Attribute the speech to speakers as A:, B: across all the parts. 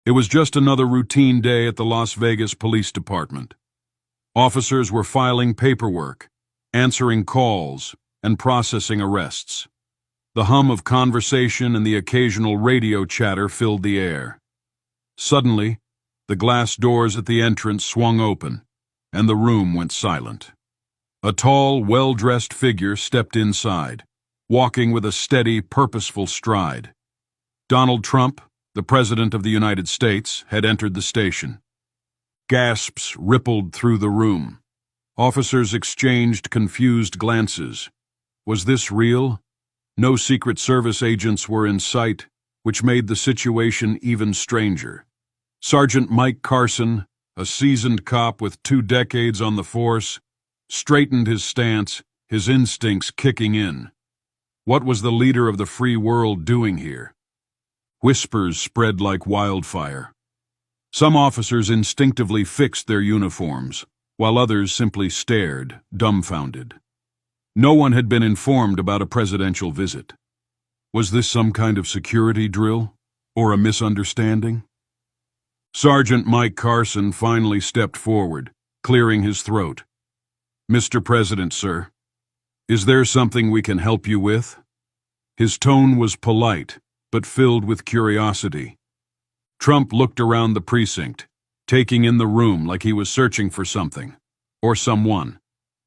A: It was just another routine day at the Las Vegas Police Department. Officers were filing paperwork, answering calls, and processing arrests. The hum of conversation and the occasional radio chatter filled the air. Suddenly, the glass doors at the entrance swung open, and the room went silent. A tall, well-dressed figure stepped inside, walking with a steady, purposeful stride. Donald Trump, the President of the United States, had entered the station. Gasps rippled through the room. Officers exchanged confused glances. Was this real? No Secret Service agents were in sight, which made the situation even stranger. Sergeant Mike Carson, a seasoned cop with 2 decades on the force, straightened his stance, his instincts kicking in. What was the leader of the free world doing here? Whispers spread like wildfire. Some officers instinctively fixed their uniforms, while others simply stared, dumbfounded. No one had been informed about a presidential visit. Was this some kind of security drill, or a misunderstanding? Sergeant Mike Carson finally stepped forward, clearing his throat. "Mr. President, sir, is there something we can help you with?" His tone was polite, but filled with curiosity. Trump looked around the precinct, taking in the room like he was searching for something, or someone.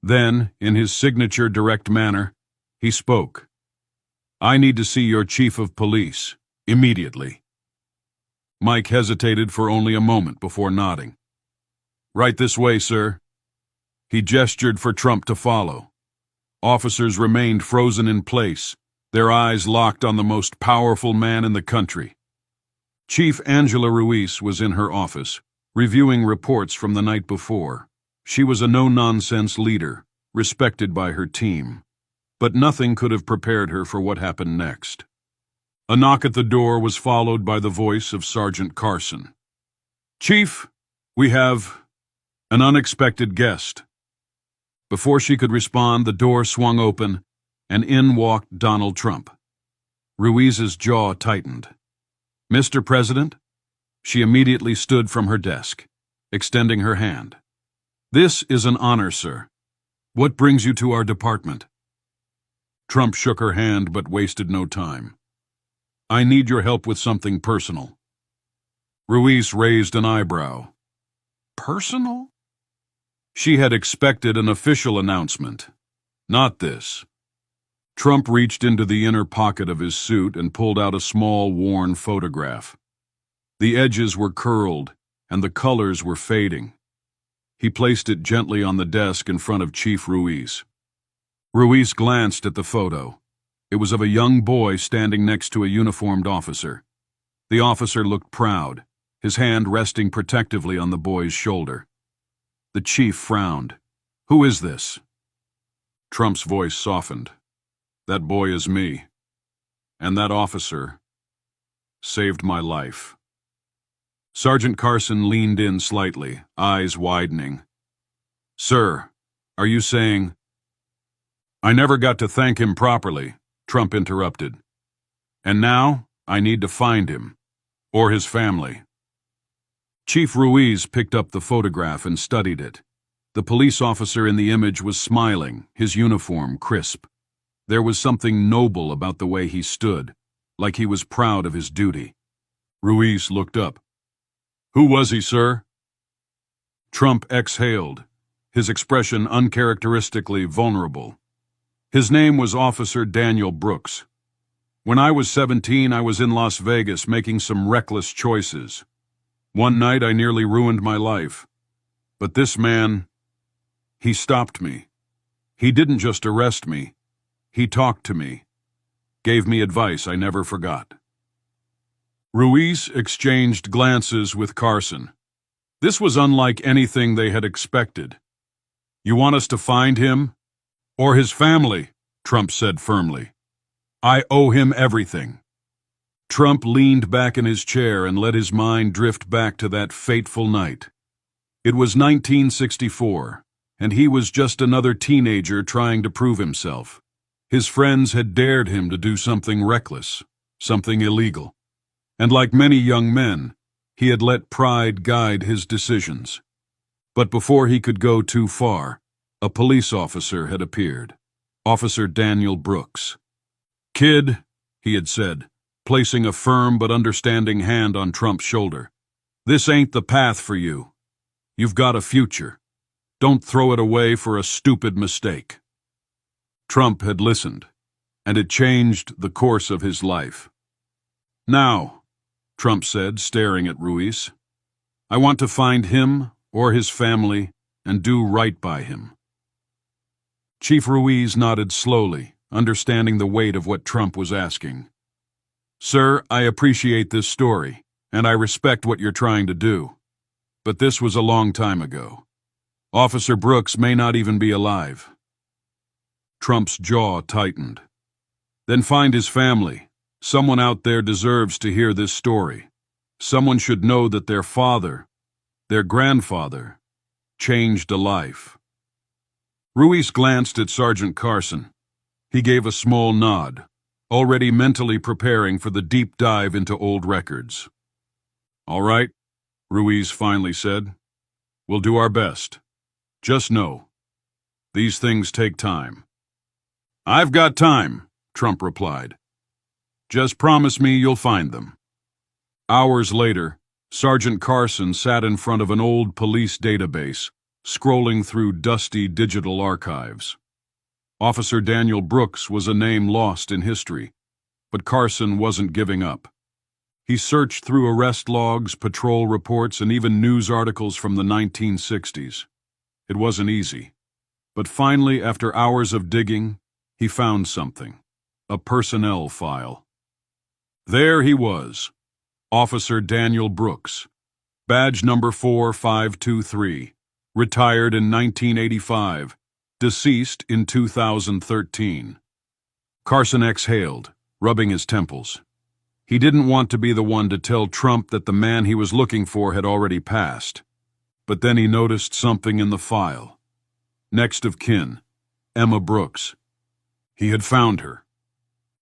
A: Then, in his signature direct manner, he spoke. "I need to see your chief of police, immediately." Mike hesitated for only a moment before nodding. "Right this way, sir." He gestured for Trump to follow. Officers remained frozen in place, their eyes locked on the most powerful man in the country. Chief Angela Ruiz was in her office, reviewing reports from the night before. She was a no-nonsense leader, respected by her team. But nothing could have prepared her for what happened next. A knock at the door was followed by the voice of Sergeant Carson. "Chief, we have an unexpected guest." Before she could respond, the door swung open, and in walked Donald Trump. Ruiz's jaw tightened. "Mr. President?" She immediately stood from her desk, extending her hand. "This is an honor, sir. What brings you to our department?" Trump shook her hand but wasted no time. "I need your help with something personal." Ruiz raised an eyebrow. "Personal?" She had expected an official announcement. Not this. Trump reached into the inner pocket of his suit and pulled out a small, worn photograph. The edges were curled, and the colors were fading. He placed it gently on the desk in front of Chief Ruiz. Ruiz glanced at the photo. It was of a young boy standing next to a uniformed officer. The officer looked proud, his hand resting protectively on the boy's shoulder. The chief frowned. "Who is this?" Trump's voice softened. "That boy is me. And that officer saved my life." Sergeant Carson leaned in slightly, eyes widening. "Sir, are you saying—" "I never got to thank him properly," Trump interrupted. "And now I need to find him, or his family." Chief Ruiz picked up the photograph and studied it. The police officer in the image was smiling, his uniform crisp. There was something noble about the way he stood, like he was proud of his duty. Ruiz looked up. "Who was he, sir?" Trump exhaled, his expression uncharacteristically vulnerable. "His name was Officer Daniel Brooks. When I was 17, I was in Las Vegas making some reckless choices. One night I nearly ruined my life. But this man, he stopped me. He didn't just arrest me. He talked to me, gave me advice I never forgot." Ruiz exchanged glances with Carson. This was unlike anything they had expected. "You want us to find him? Or his family?" Trump said firmly. "I owe him everything." Trump leaned back in his chair and let his mind drift back to that fateful night. It was 1964, and he was just another teenager trying to prove himself. His friends had dared him to do something reckless, something illegal. And like many young men, He had let pride guide his decisions. But before he could go too far, a police officer had appeared. Officer Daniel Brooks. "Kid," he had said, placing a firm but understanding hand on Trump's shoulder, "this ain't the path for you. You've got a future. Don't throw it away for a stupid mistake." Trump had listened, and it changed the course of his life. "Now," Trump said, staring at Ruiz, "I want to find him or his family and do right by him." Chief Ruiz nodded slowly, understanding the weight of what Trump was asking. "Sir, I appreciate this story, and I respect what you're trying to do. But this was a long time ago. Officer Brooks may not even be alive." Trump's jaw tightened. "Then find his family. Someone out there deserves to hear this story. Someone should know that their father, their grandfather, changed a life." Ruiz glanced at Sergeant Carson. He gave a small nod, already mentally preparing for the deep dive into old records. "All right," Ruiz finally said. "We'll do our best. Just know, these things take time." "I've got time," Trump replied. "Just promise me you'll find them." Hours later, Sergeant Carson sat in front of an old police database, scrolling through dusty digital archives. Officer Daniel Brooks was a name lost in history, but Carson wasn't giving up. He searched through arrest logs, patrol reports, and even news articles from the 1960s. It wasn't easy, but finally, after hours of digging, he found something: a personnel file. There he was, Officer Daniel Brooks, badge number 4523, retired in 1985, deceased in 2013. Carson exhaled, rubbing his temples. He didn't want to be the one to tell Trump that the man he was looking for had already passed. But then he noticed something in the file. Next of kin, Emma Brooks. He had found her.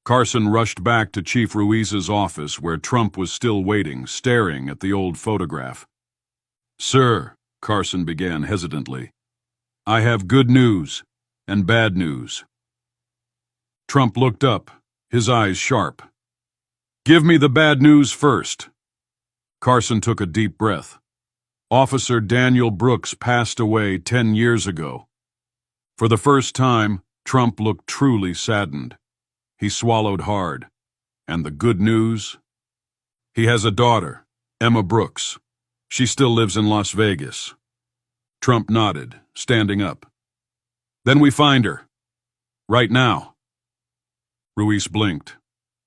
A: Carson rushed back to Chief Ruiz's office where Trump was still waiting, staring at the old photograph. "Sir," Carson began hesitantly, "I have good news and bad news." Trump looked up, his eyes sharp. "Give me the bad news first." Carson took a deep breath. Officer Daniel Brooks passed away 10 years ago. For the first time, Trump looked truly saddened. He swallowed hard. "And the good news?" "He has a daughter, Emma Brooks. She still lives in Las Vegas." Trump nodded, standing up. "Then we find her. Right now." Ruiz blinked.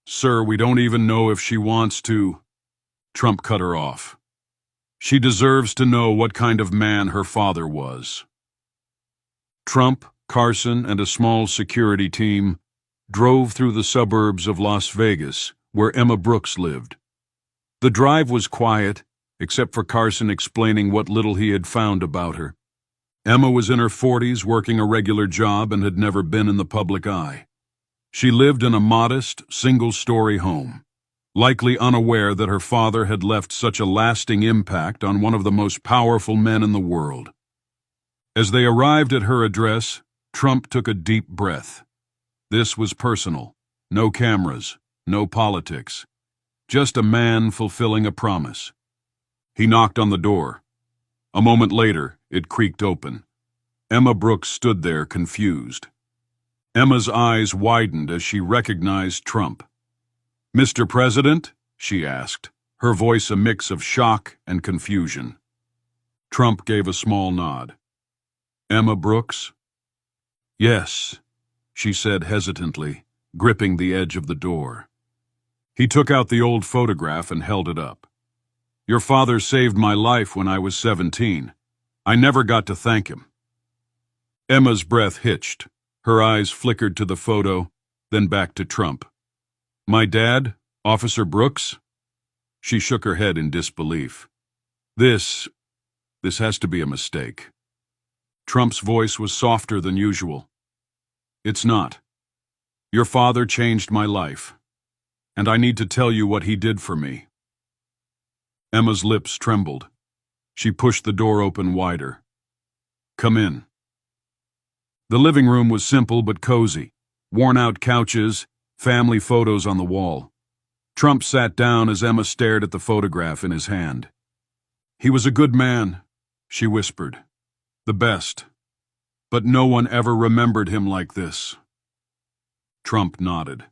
A: "Sir, we don't even know if she wants to." Trump cut her off. "She deserves to know what kind of man her father was." Trump, Carson, and a small security team drove through the suburbs of Las Vegas, where Emma Brooks lived. The drive was quiet, except for Carson explaining what little he had found about her. Emma was in her 40s, working a regular job, and had never been in the public eye. She lived in a modest, single-story home, likely unaware that her father had left such a lasting impact on one of the most powerful men in the world. As they arrived at her address, Trump took a deep breath. This was personal. No cameras, no politics. Just a man fulfilling a promise. He knocked on the door. A moment later, it creaked open. Emma Brooks stood there, confused. Emma's eyes widened as she recognized Trump. "Mr. President?" she asked, her voice a mix of shock and confusion. Trump gave a small nod. "Emma Brooks?" "Yes," she said hesitantly, gripping the edge of the door. He took out the old photograph and held it up. "Your father saved my life when I was 17. I never got to thank him." Emma's breath hitched. Her eyes flickered to the photo, then back to Trump. "My dad, Officer Brooks?" She shook her head in disbelief. This has to be a mistake." Trump's voice was softer than usual. "It's not. Your father changed my life, and I need to tell you what he did for me." Emma's lips trembled. She pushed the door open wider. "Come in." The living room was simple but cozy. Worn-out couches, family photos on the wall. Trump sat down as Emma stared at the photograph in his hand. "He was a good man," she whispered. "The best. But no one ever remembered him like this." Trump nodded.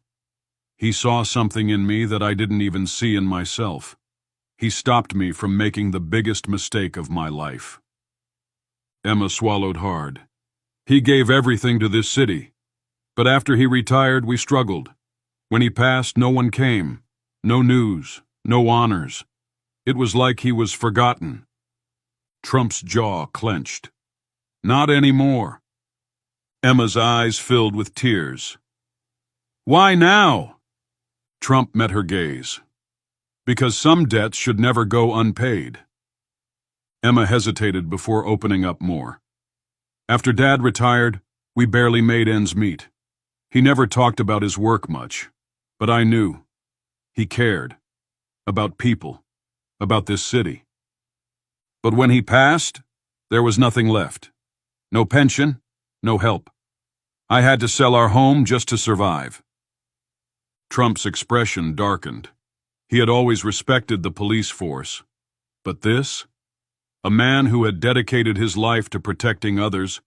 A: He saw something in me that I didn't even see in myself. He stopped me from making the biggest mistake of my life. Emma swallowed hard. "He gave everything to this city. But after he retired, we struggled. When he passed, no one came. No news, no honors. It was like he was forgotten." Trump's jaw clenched. "Not anymore." Emma's eyes filled with tears. "Why now?" Trump met her gaze. "Because some debts should never go unpaid." Emma hesitated before opening up more. "After Dad retired, we barely made ends meet. He never talked about his work much, but I knew. He cared. About people. About this city. But when he passed, there was nothing left. No pension, no help. I had to sell our home just to survive." Trump's expression darkened. He had always respected the police force. But this? A man who had dedicated his life to protecting others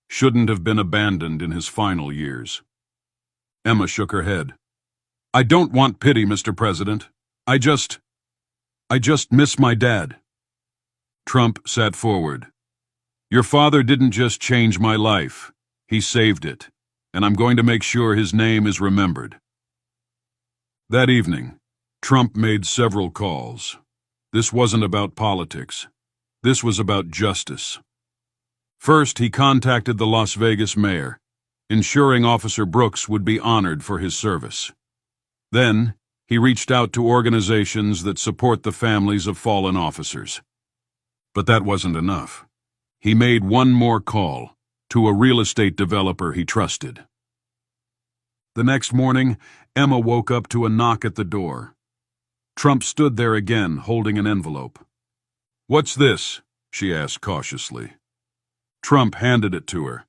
A: shouldn't have been abandoned in his final years. Emma shook her head. "I don't want pity, Mr. President. I just miss my dad." Trump sat forward. "Your father didn't just change my life. He saved it, and I'm going to make sure his name is remembered." That evening, Trump made several calls. This wasn't about politics. This was about justice. First, he contacted the Las Vegas mayor, ensuring Officer Brooks would be honored for his service. Then, he reached out to organizations that support the families of fallen officers. But that wasn't enough. He made one more call to a real estate developer he trusted. The next morning, Emma woke up to a knock at the door. Trump stood there again, holding an envelope. "What's this?" she asked cautiously. Trump handed it to her.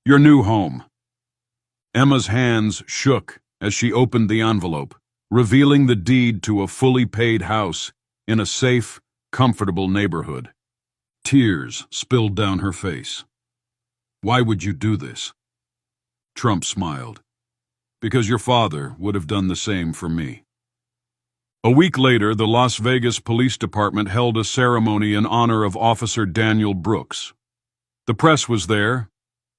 A: "Your new home." Emma's hands shook as she opened the envelope, revealing the deed to a fully paid house in a safe, comfortable neighborhood. Tears spilled down her face. "Why would you do this?" Trump smiled. "Because your father would have done the same for me." A week later, the Las Vegas Police Department held a ceremony in honor of Officer Daniel Brooks. The press was there,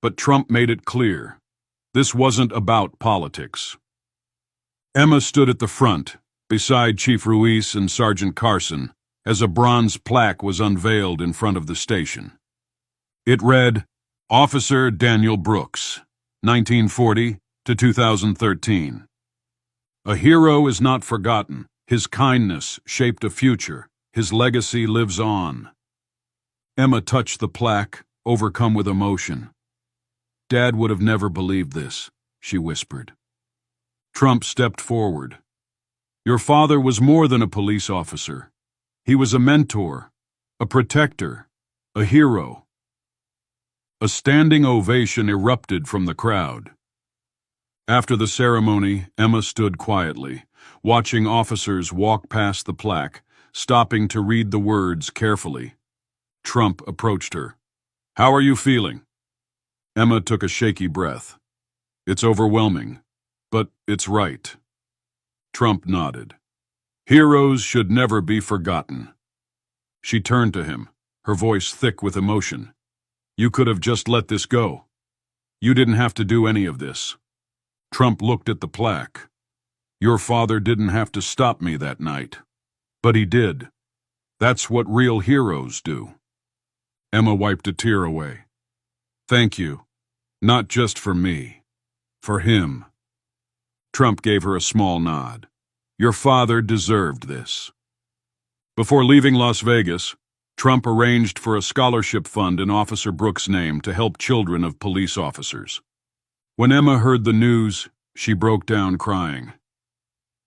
A: but Trump made it clear. This wasn't about politics. Emma stood at the front, beside Chief Ruiz and Sergeant Carson, as a bronze plaque was unveiled in front of the station. It read, "Officer Daniel Brooks, 1940 to 2013. A hero is not forgotten. His kindness shaped a future. His legacy lives on." Emma touched the plaque, overcome with emotion. "Dad would have never believed this," she whispered. Trump stepped forward. "Your father was more than a police officer. He was a mentor, a protector, a hero." A standing ovation erupted from the crowd. After the ceremony, Emma stood quietly, watching officers walk past the plaque, stopping to read the words carefully. Trump approached her. "How are you feeling?" Emma took a shaky breath. "It's overwhelming, but it's right." Trump nodded. "Heroes should never be forgotten." She turned to him, her voice thick with emotion. "You could have just let this go. You didn't have to do any of this." Trump looked at the plaque. "Your father didn't have to stop me that night. But he did. That's what real heroes do." Emma wiped a tear away. "Thank you. Not just for me. For him." Trump gave her a small nod. "Your father deserved this." Before leaving Las Vegas, Trump arranged for a scholarship fund in Officer Brooks' name to help children of police officers. When Emma heard the news, she broke down crying.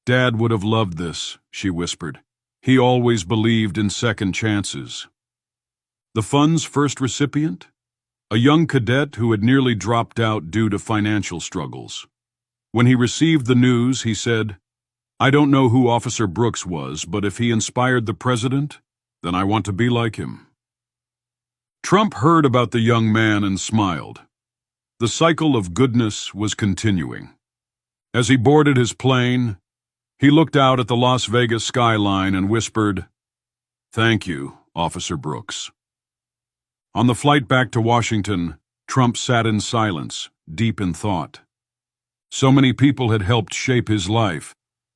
A: "Dad would have loved this," she whispered. He always believed in second chances. The fund's first recipient? A young cadet who had nearly dropped out due to financial struggles. When he received the news, he said, "I don't know who Officer Brooks was, but if he inspired the president, then I want to be like him." Trump heard about the young man and smiled. The cycle of goodness was continuing. As he boarded his plane, he looked out at the Las Vegas skyline and whispered, "Thank you, Officer Brooks." On the flight back to Washington, Trump sat in silence, deep in thought. So many people had helped shape his life,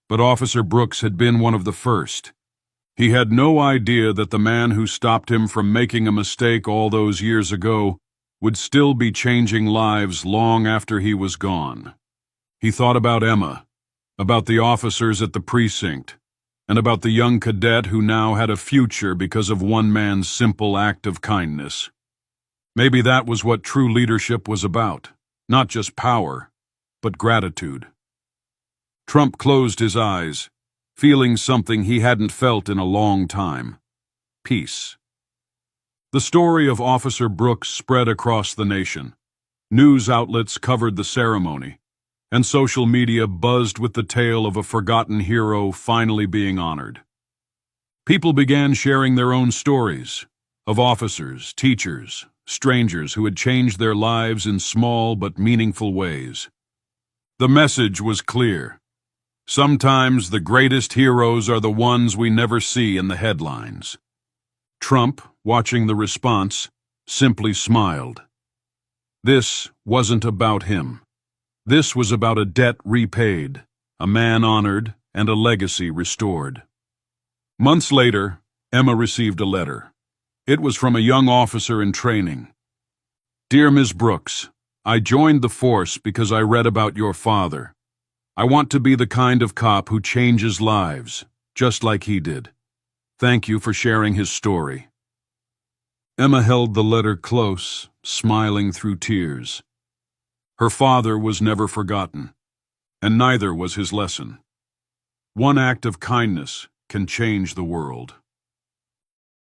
A: but Officer Brooks had been one of the first. He had no idea that the man who stopped him from making a mistake all those years ago would still be changing lives long after he was gone. He thought about Emma, about the officers at the precinct, and about the young cadet who now had a future because of one man's simple act of kindness. Maybe that was what true leadership was about, not just power, but gratitude. Trump closed his eyes, feeling something he hadn't felt in a long time: peace. The story of Officer Brooks spread across the nation. News outlets covered the ceremony, and social media buzzed with the tale of a forgotten hero finally being honored. People began sharing their own stories of officers, teachers, strangers who had changed their lives in small but meaningful ways. The message was clear. Sometimes the greatest heroes are the ones we never see in the headlines. Trump, watching the response, simply smiled. This wasn't about him. This was about a debt repaid, a man honored, and a legacy restored. Months later, Emma received a letter. It was from a young officer in training. "Dear Ms. Brooks, I joined the force because I read about your father. I want to be the kind of cop who changes lives, just like he did. Thank you for sharing his story." Emma held the letter close, smiling through tears. Her father was never forgotten, and neither was his lesson. One act of kindness can change the world.